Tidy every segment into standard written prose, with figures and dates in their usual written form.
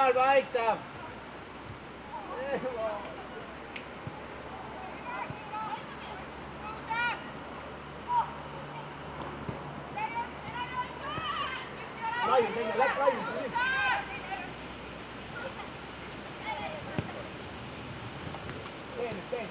Alba aitab. Laiu, läks laiu. Tee.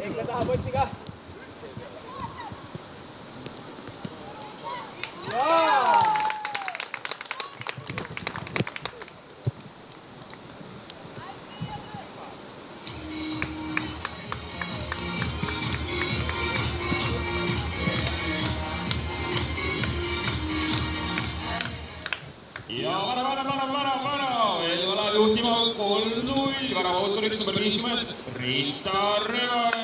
Eikö tähän voittikaa? Jaa! Ja vara, Elvala juhtima 3-0, värava autoriks number 50, Riita Röör.